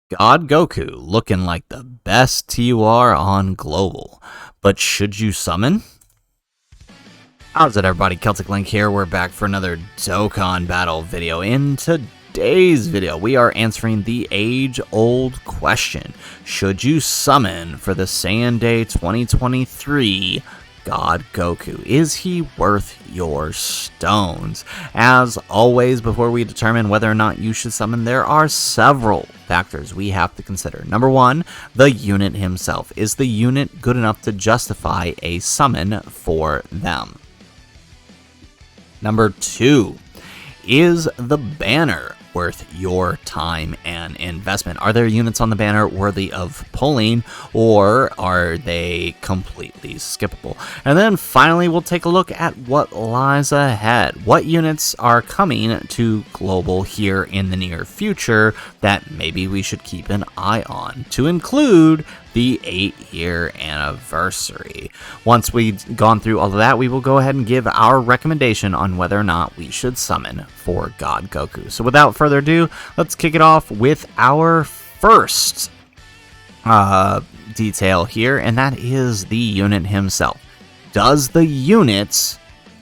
God Goku looking like the best TUR on global, but should you summon? How's it, everybody? Celtic Link here. We're back for another Dokkan battle video. In today's video, we are answering the age-old question: should you summon for the Saiyan Day 2023 God Goku? Is he worth your stones? As always, before we determine whether or not you should summon, there are several factors we have to consider. Number one, the unit himself. Is the unit good enough to justify a summon for them? Number two, is the banner worth your time and investment? Are there units on the banner worthy of pulling, or are they completely skippable? And then finally, we'll take a look at what lies ahead. What units are coming to global here in the near future that maybe we should keep an eye on, to include the 8-year anniversary. Once we've gone through all of that, we will go ahead and give our recommendation on whether or not we should summon for God Goku. So without further ado, let's kick it off with our first detail here, and that is the unit himself. Does the unit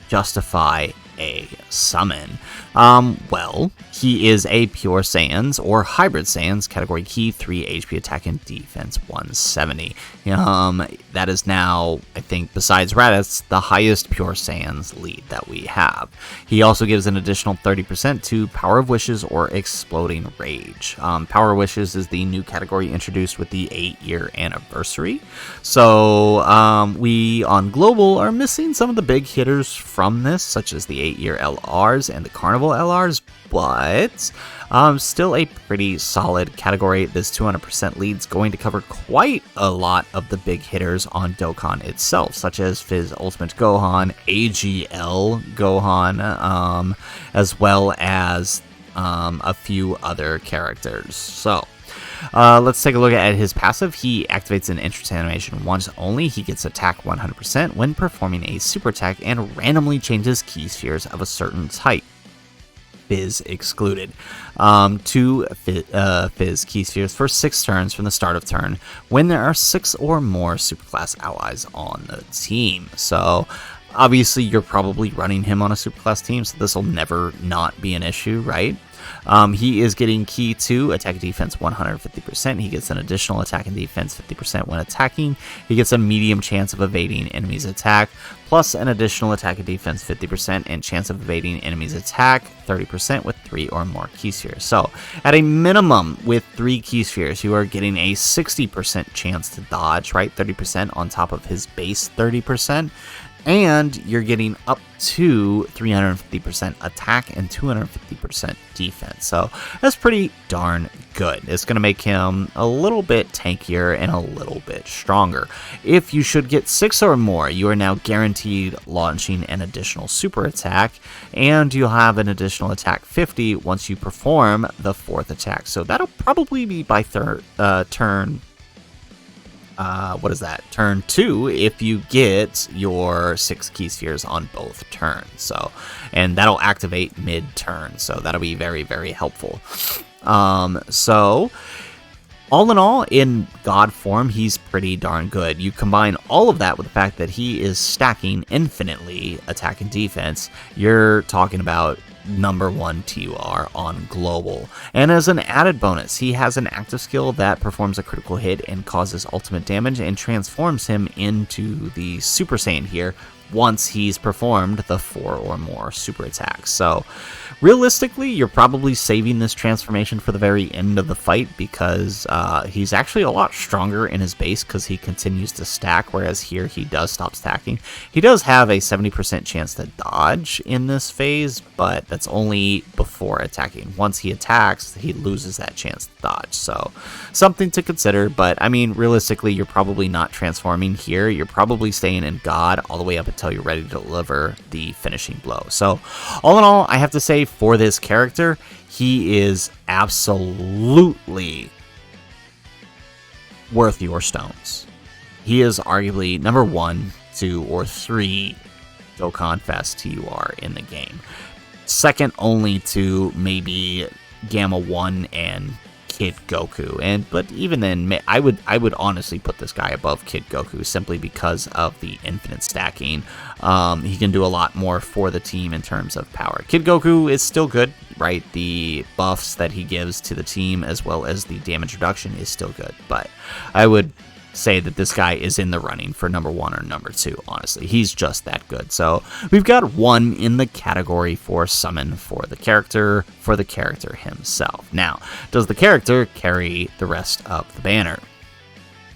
justify a summon? Well, he is a pure Saiyans or hybrid Saiyans, category key 3 HP attack and defense 170. That is now, I think, besides Raditz, the highest pure Saiyans lead that we have. He also gives an additional 30% to Power of Wishes or Exploding Rage. Power of Wishes is the new category introduced with the 8-year anniversary. So we on global are missing some of the big hitters from this, such as the 8-year LRs and the Carnival LRs, but still a pretty solid category. This 200% lead's going to cover quite a lot of the big hitters on Dokkan itself, such as Fizz Ultimate Gohan, AGL Gohan, as well as a few other characters. So let's take a look at his passive. He activates an entrance animation once only. He gets attack 100% when performing a super attack and randomly changes key spheres of a certain type, Fizz excluded, to Fizz key spheres for 6 turns from the start of turn when there are 6 or more superclass allies on the team. So obviously you're probably running him on a superclass team, so this will never not be an issue, right? He is getting key 2, attack defense 150%. He gets an additional attack and defense 50% when attacking. He gets a medium chance of evading enemies' attack, plus an additional attack and defense 50% and chance of evading enemies' attack 30% with 3 or more key spheres. So at a minimum with 3 key spheres, you are getting a 60% chance to dodge, right? 30% on top of his base 30%. And you're getting up to 350% attack and 250% defense. So that's pretty darn good. It's going to make him a little bit tankier and a little bit stronger. If you should get 6 or more, you are now guaranteed launching an additional super attack, and you'll have an additional attack 50 once you perform the 4th attack. So that'll probably be by turn... what is that? Turn 2 if you get your 6 key spheres on both turns. So, and that'll activate mid-turn. So that'll be very, very helpful. So all in all, in God form, he's pretty darn good. You combine all of that with the fact that he is stacking infinitely attack and defense, you're talking about number 1 TUR on global. And as an added bonus, he has an active skill that performs a critical hit and causes ultimate damage and transforms him into the Super Saiyan here once he's performed the 4 or more super attacks. So realistically, you're probably saving this transformation for the very end of the fight, because he's actually a lot stronger in his base because he continues to stack, whereas here he does stop stacking. He does have a 70% chance to dodge in this phase, but that's only before attacking. Once he attacks, he loses that chance to dodge. So something to consider, but I mean, realistically, you're probably not transforming here. You're probably staying in God all the way up until you're ready to deliver the finishing blow. So all in all, I have to say, for this character, he is absolutely worth your stones. He is arguably number 1, 2, or 3 Dokkan Fest TUR in the game. Second only to maybe Gamma 1 and Kid Goku, but even then, I would honestly put this guy above Kid Goku simply because of the infinite stacking. He can do a lot more for the team in terms of power. Kid Goku is still good, right? The buffs that he gives to the team as well as the damage reduction is still good, but I would say that this guy is in the running for number 1 or number 2, honestly. He's just that good. So we've got 1 in the category for summon for the character himself. Now, does the character carry the rest of the banner?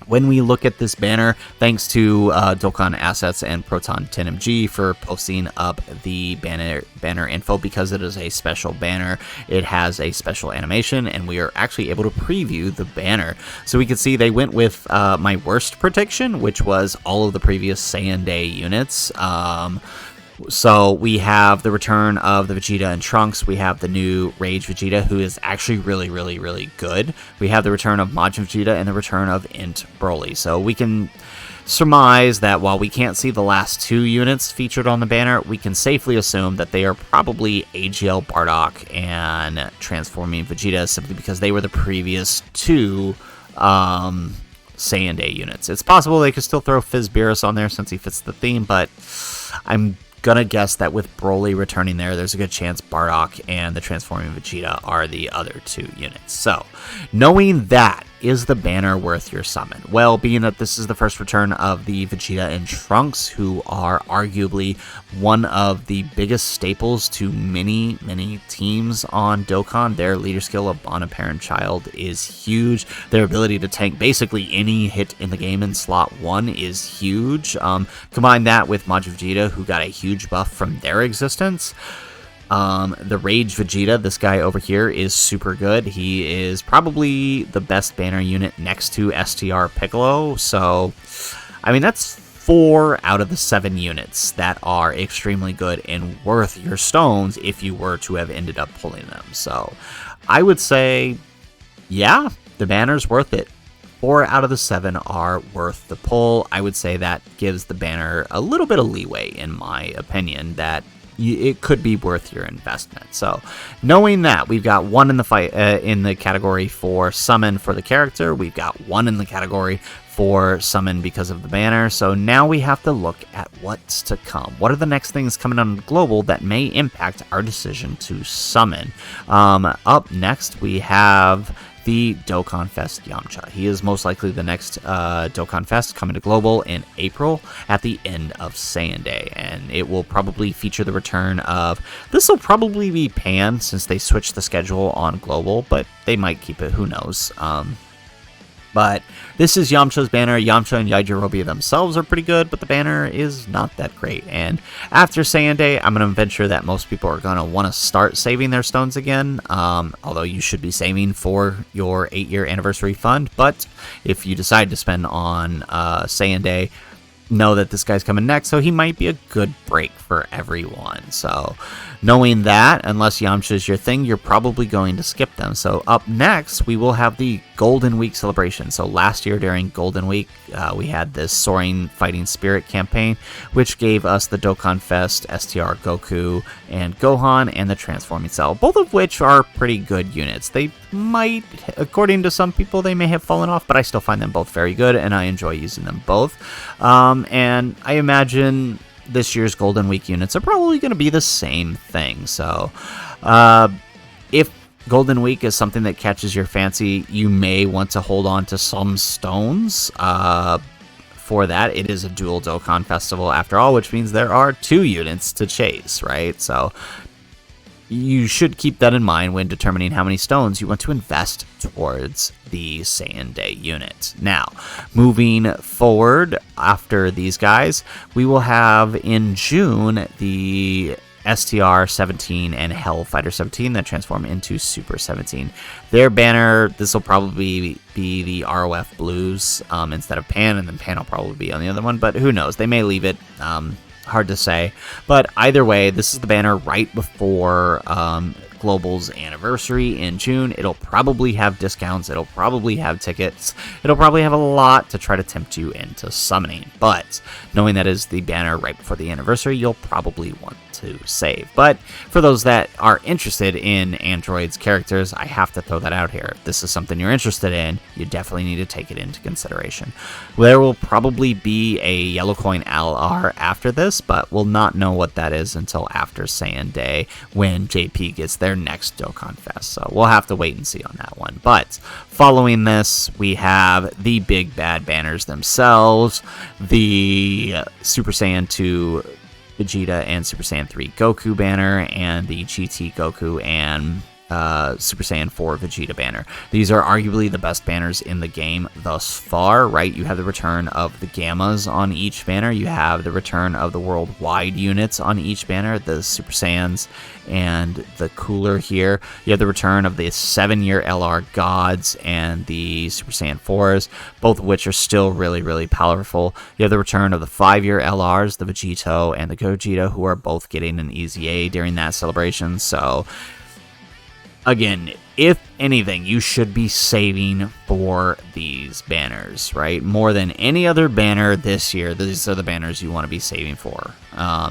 When we look at this banner, thanks to Dokkan Assets and Proton 10MG for posting up the banner info, because it is a special banner, it has a special animation, and we are actually able to preview the banner. So we can see they went with my worst prediction, which was all of the previous Saiyan Day units. So we have the return of the Vegeta and Trunks. We have the new Rage Vegeta, who is actually really good. We have the return of Majin Vegeta and the return of Int Broly. So we can surmise that while we can't see the last 2 units featured on the banner, we can safely assume that they are probably AGL Bardock and Transforming Vegeta, simply because they were the previous 2 Saiyan Day units. It's possible they could still throw Fizz Beerus on there since he fits the theme, but I'm gonna guess that with Broly returning there's a good chance Bardock and the Transforming Vegeta are the other 2 units. So, knowing that, is the banner worth your summon? Well, being that this is the first return of the Vegeta and Trunks, who are arguably one of the biggest staples to many teams on Dokkan, their leader skill of Bond of Parent Child is huge. Their ability to tank basically any hit in the game in slot 1 is huge. Combine that with Majin Vegeta, who got a huge buff from their existence. The Rage Vegeta, this guy over here, is super good. He is probably the best banner unit next to STR Piccolo. So, I mean, that's 4 out of the 7 units that are extremely good and worth your stones if you were to have ended up pulling them. So, I would say, yeah, the banner's worth it. 4 out of the 7 are worth the pull. I would say that gives the banner a little bit of leeway, in my opinion, that it could be worth your investment. So, knowing that, we've got 1 in the fight in the category for summon for the character. We've got 1 in the category for summon because of the banner. So now we have to look at what's to come. What are the next things coming on global that may impact our decision to summon? Up next, we have the Dokkan Fest Yamcha. He is most likely the next Dokkan Fest coming to global in April at the end of Saiyan Day, and it will probably feature the return of, this will probably be Pan since they switched the schedule on global, but they might keep it, who knows. But this is Yamcha's banner. Yamcha and Yajirobe themselves are pretty good, but the banner is not that great. And after Saiyan Day, I'm going to venture that most people are going to want to start saving their stones again, although you should be saving for your 8-year anniversary fund. But if you decide to spend on Saiyan Day, know that this guy's coming next, so he might be a good break for everyone. So, knowing that, unless Yamcha is your thing, you're probably going to skip them. So, up next, we will have the Golden Week celebration. So, last year during Golden Week, we had this Soaring Fighting Spirit campaign, which gave us the Dokkan Fest, STR Goku, and Gohan, and the Transforming Cell, both of which are pretty good units. They might, according to some people, they may have fallen off, but I still find them both very good, and I enjoy using them both. And I imagine this year's Golden Week units are probably going to be the same thing. So, if Golden Week is something that catches your fancy, you may want to hold on to some stones. For that, it is a dual Dokkan festival after all, which means there are 2 units to chase, right? So, you should keep that in mind when determining how many stones you want to invest towards the Saiyan Day unit. Now, moving forward after these guys, we will have in June the STR 17 and Hellfighter 17 that transform into Super 17. Their banner, this will probably be the ROF Blues instead of Pan, and then Pan will probably be on the other one, but who knows? They may leave it. Hard to say, but either way, this is the banner right before Global's anniversary in June. It'll probably have discounts, it'll probably have tickets, it'll probably have a lot to try to tempt you into summoning. But knowing that is the banner right before the anniversary, you'll probably want to save. But for those that are interested in Android's characters, I have to throw that out here. If this is something you're interested in, you definitely need to take it into consideration. There will probably be a yellow coin LR after this, but we'll not know what that is until after SAIYAN Day when JP gets their next Dokkan Fest. So we'll have to wait and see on that one. But following this, we have the big bad banners themselves, the Super Saiyan 2 Vegeta and Super Saiyan 3 Goku banner, and the GT Goku and Super Saiyan 4 Vegeta banner. These are arguably the best banners in the game thus far, right? You have the return of the Gammas on each banner, you have the return of the worldwide units on each banner, the Super Saiyans and the cooler here. You have the return of the 7-year LR Gods and the Super Saiyan 4s, both of which are still really, really powerful. You have the return of the 5-year LRs, the Vegito and the Gogeta, who are both getting an Easy A during that celebration. So again, if anything, you should be saving for these banners, right? More than any other banner this year, these are the banners you want to be saving for,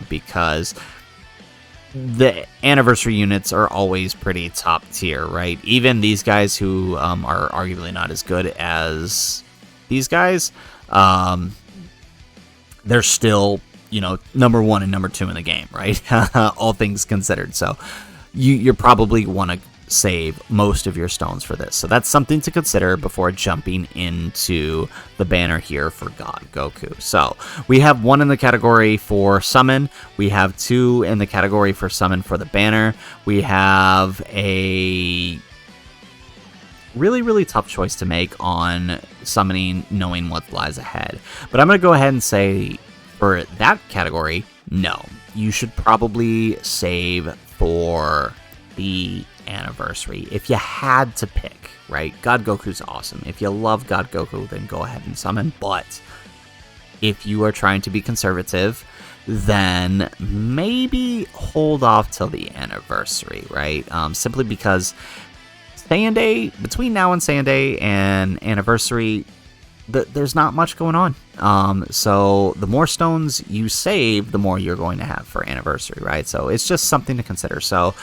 because the anniversary units are always pretty top tier, right? Even these guys who are arguably not as good as these guys, they're still, you know, number 1 and number 2 in the game, right? All things considered. So you probably want to save most of your stones for this. So that's something to consider before jumping into the banner here for God Goku. So we have 1 in the category for summon. We have 2 in the category for summon for the banner. We have a really, really tough choice to make on summoning, knowing what lies ahead. But I'm going to go ahead and say for that category, no. You should probably save for the anniversary if you had to pick, right? God Goku's awesome. If you love God Goku, then go ahead and summon. But if you are trying to be conservative, then maybe hold off till the anniversary, right? Simply because SAIYAN Day, between now and SAIYAN Day and anniversary, there's not much going on. So the more stones you save, the more you're going to have for anniversary, right? So it's just something to consider. So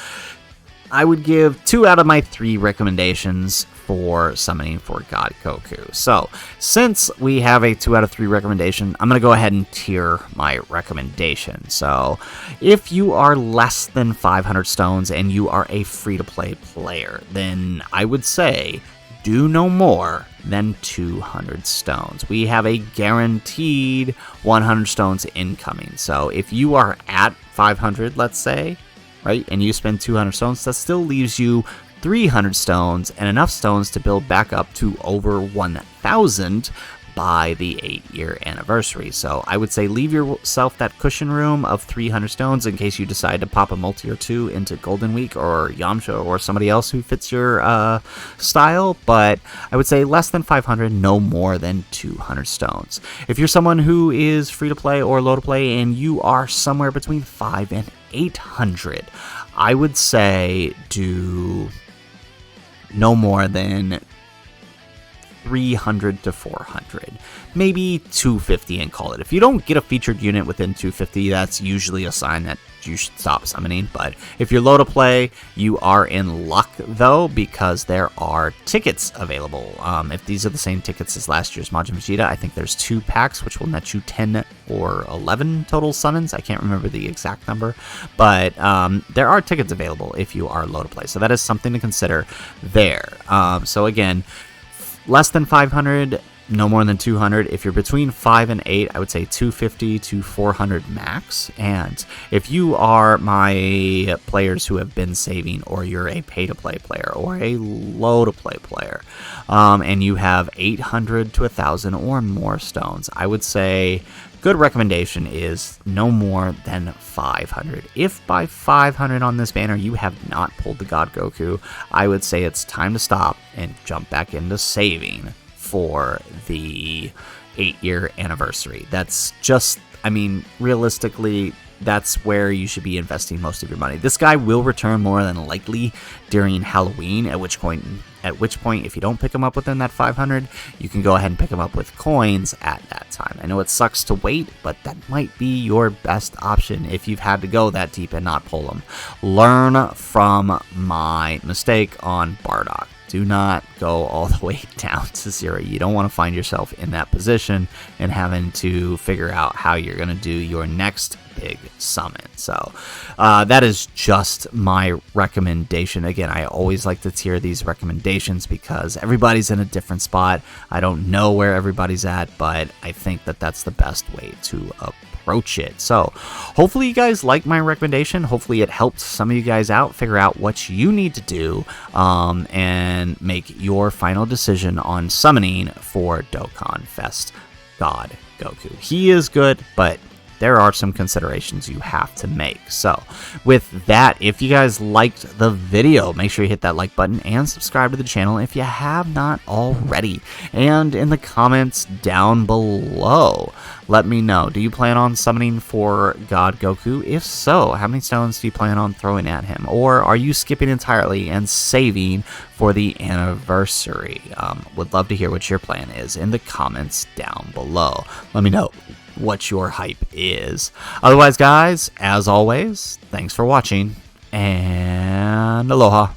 I would give 2 out of my 3 recommendations for summoning for God Goku. So since we have a 2 out of 3 recommendation, I'm going to go ahead and tier my recommendation. So if you are less than 500 stones and you are a free-to-play player, then I would say do no more than 200 stones. We have a guaranteed 100 stones incoming. So if you are at 500, let's say, right, and you spend 200 stones, that still leaves you 300 stones and enough stones to build back up to over 1,000 by the 8-year anniversary. So I would say leave yourself that cushion room of 300 stones in case you decide to pop a multi or 2 into Golden Week or Yamcha or somebody else who fits your style. But I would say less than 500, no more than 200 stones. If you're someone who is free to play or low to play and you are somewhere between 5 and 800, I would say do no more than 300 to 400, maybe 250 and call it. If you don't get a featured unit within 250, that's usually a sign that you should stop summoning. But if you're low to play, you are in luck though, because there are tickets available. If these are the same tickets as last year's Majin Vegeta, I think there's 2 packs which will net you 10 or 11 total summons. I can't remember the exact number, but there are tickets available if you are low to play, so that is something to consider there. So again, less than 500, no more than 200. If you're between 5 and 8, I would say 250 to 400 max. And if you are my players who have been saving, or you're a pay-to-play player or a low-to-play player, and you have 800 to 1,000 or more stones, I would say good recommendation is no more than 500. If by 500 on this banner you have not pulled the God Goku, I would say it's time to stop and jump back into saving for the 8-year anniversary. That's just, I mean, realistically, that's where you should be investing most of your money. This guy will return more than likely during Halloween, at which point, if you don't pick him up within that 500, you can go ahead and pick him up with coins at that time. I know it sucks to wait, but that might be your best option if you've had to go that deep and not pull them. Learn from my mistake on Bardock. Do not go all the way down to 0. You don't want to find yourself in that position and having to figure out how you're going to do your next big summon. So that is just my recommendation. Again, I always like to tier these recommendations because everybody's in a different spot. I don't know where everybody's at, but I think that that's the best way to approach it. So hopefully you guys like my recommendation. Hopefully it helped some of you guys out figure out what you need to do and make your final decision on summoning for Dokkan Fest God Goku. He is good, but there are some considerations you have to make. So with that, if you guys liked the video, make sure you hit that like button and subscribe to the channel if you have not already. And in the comments down below, let me know, do you plan on summoning for God Goku? If so, how many stones do you plan on throwing at him? Or are you skipping entirely and saving for the anniversary? Would love to hear what your plan is in the comments down below. Let me know what your hype is. Otherwise, guys, as always, thanks for watching, and aloha.